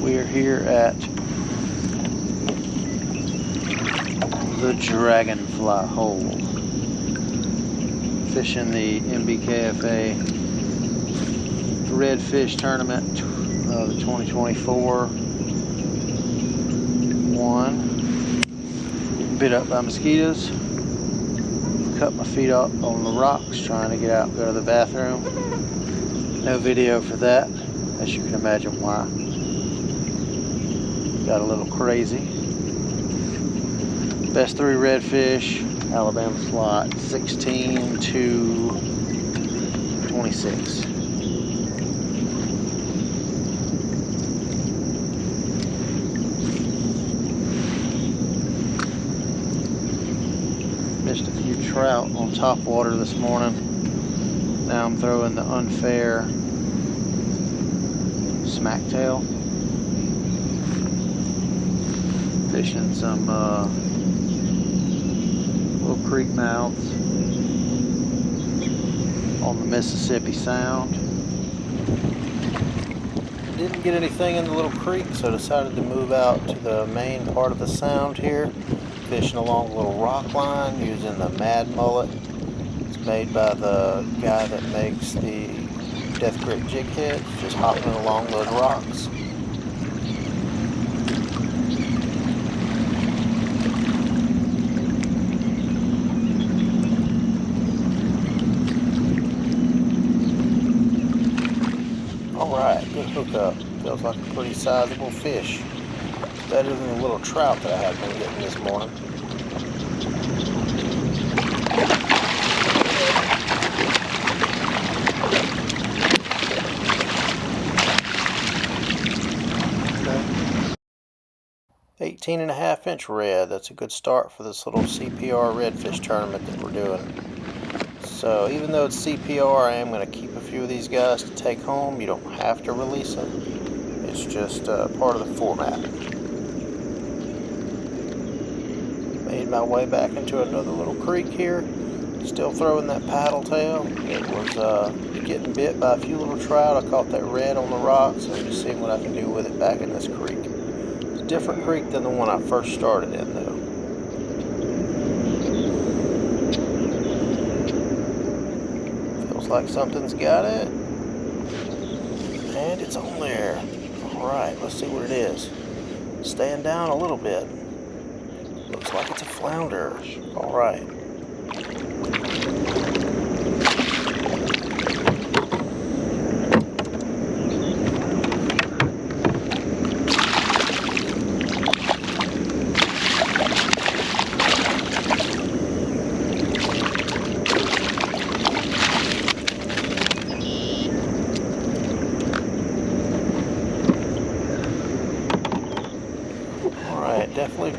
We're here at the Dragonfly Hole, fishing the MBKFA redfish tournament, the 2024 one. Bit up by mosquitoes. Cut my feet up on the rocks trying to get out and go to the bathroom. No video for that, as you can imagine why. Got a little crazy. Best 3 redfish, Alabama slot, 16 to 26. Missed a few trout on top water this morning. Now I'm throwing the Unfair smacktail. Fishing some little creek mouths on the Mississippi Sound. Didn't get anything in the little creek, so decided to move out to the main part of the sound here. Fishing along a little rock line using the Mad Mullet. It's made by the guy that makes the Death Grip jig heads, just hopping along those rocks. Alright, good hookup. Feels like a pretty sizable fish. Better than the little trout that I have been getting this morning. Okay. 18.5-inch red. That's a good start for this little CPR redfish tournament that we're doing. So even though it's CPR, I am going to keep a few of these guys to take home. You don't have to release them. It's just part of the format. Made my way back into another little creek here. Still throwing that paddle tail. It was getting bit by a few little trout. I caught that red on the rocks. I'm just seeing what I can do with it back in this creek. It's a different creek than the one I first started in though. Feels like something's got it. And it's on there. Alright, let's see what it is. Stand down a little bit. Looks like it's a flounder. Alright. Definitely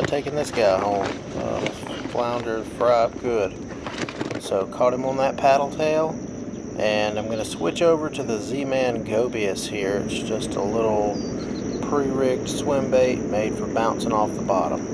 taking this guy home. Flounder fry up good. So caught him on that paddle tail, and I'm going to switch over to the Z-Man Gobius here. It's just a little pre-rigged swim bait made for bouncing off the bottom.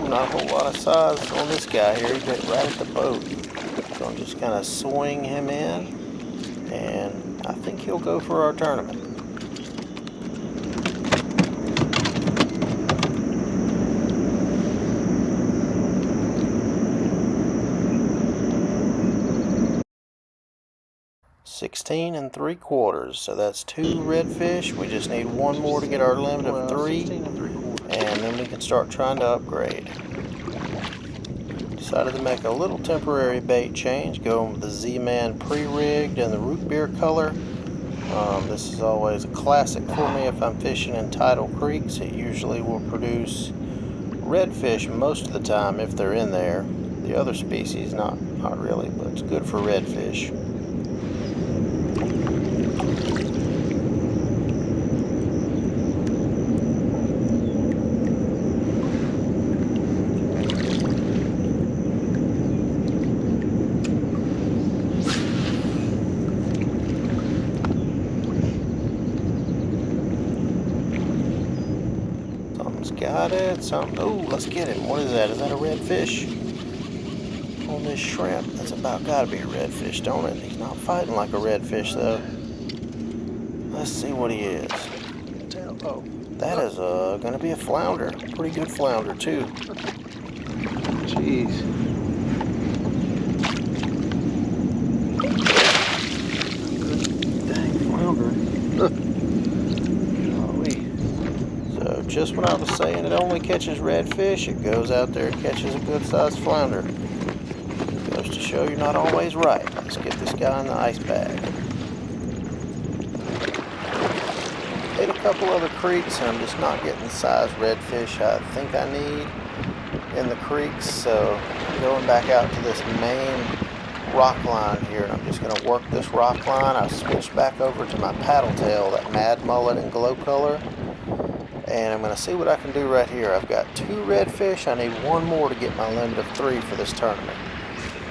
Not a whole lot of size on this guy here. He bit right at the boat. So I'm just kind of swing him in, and I think he'll go for our tournament. $16 3/4, so that's 2 redfish. We just need one more to get our limit of 3, and then we can start trying to upgrade. Decided to make a little temporary bait change, going with the Z-Man pre-rigged and the root beer color. This is always a classic for me if I'm fishing in tidal creeks. It usually will produce redfish most of the time if they're in there. The other species, not really, but it's good for redfish. spotted something. Oh, let's get him. What is that? Is that a redfish? On this shrimp? That's about got to be a redfish, don't it? He's not fighting like a redfish, though. Let's see what he is. Oh, that is going to be a flounder. Pretty good flounder, too. jeez. Dang flounder. So just when I was saying it only catches redfish, it goes out there and catches a good-sized flounder. Goes to show you're not always right. Let's get this guy in the ice bag. Hit a couple other creeks, and I'm just not getting the size redfish I think I need in the creeks. So I'm going back out to this main rock line here, and I'm just going to work this rock line. I switched back over to my paddle tail, that Mad Mullet and Glow Color. And I'm going to see what I can do right here. I've got 2 redfish. I need 1 more to get my limit of 3 for this tournament.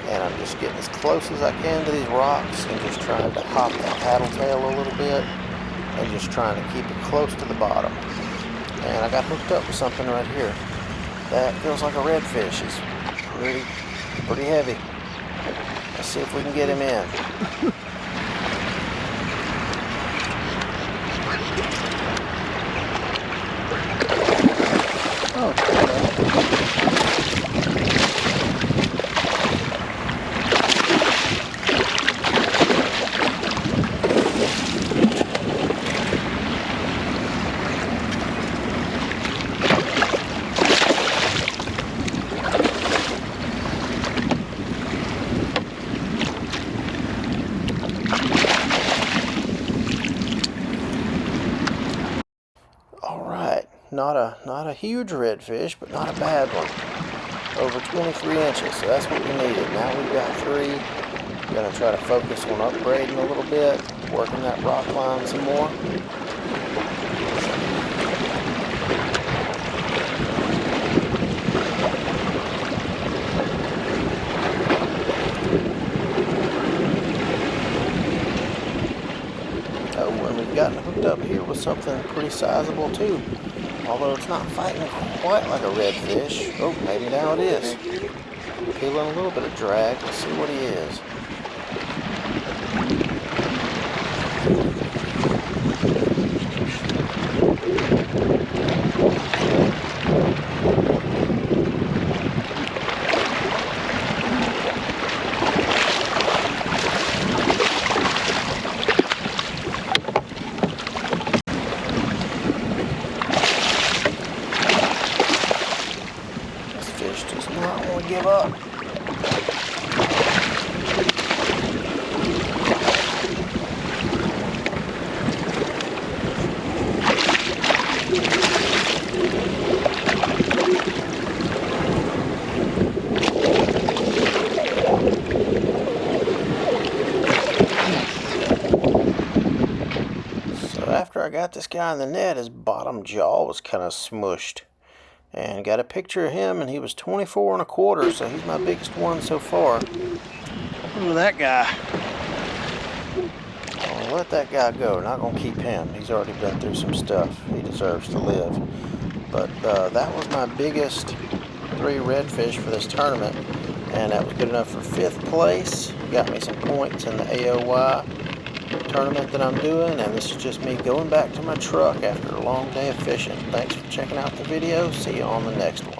And I'm just getting as close as I can to these rocks and just trying to hop that paddle tail a little bit and just trying to keep it close to the bottom. And I got hooked up with something right here. That feels like a redfish. He's pretty heavy. Let's see if we can get him in. Oh, Alright, not a huge redfish, but not a bad one. Over 23 inches, so that's what we needed. Now we've got 3. Gonna try to focus on upgrading a little bit, working that rock line some more. Oh, and we've gotten hooked up here with something pretty sizable too. Although it's not fighting quite like a redfish. Oh, maybe now it is. Feeling a little bit of drag. Let's see what he is. Fish does not want to give up. So after I got this guy in the net, his bottom jaw was kind of smushed. And got a picture of him, and he was 24 1/4, so he's my biggest one so far. look at that guy. I'll let that guy go. Not gonna keep him. He's already been through some stuff. He deserves to live. But that was my biggest 3 redfish for this tournament, and that was good enough for 5th place. Got me some points in the AOY tournament that I'm doing, and this is just me going back to my truck after a long day of fishing. Thanks for checking out the video. See you on the next one.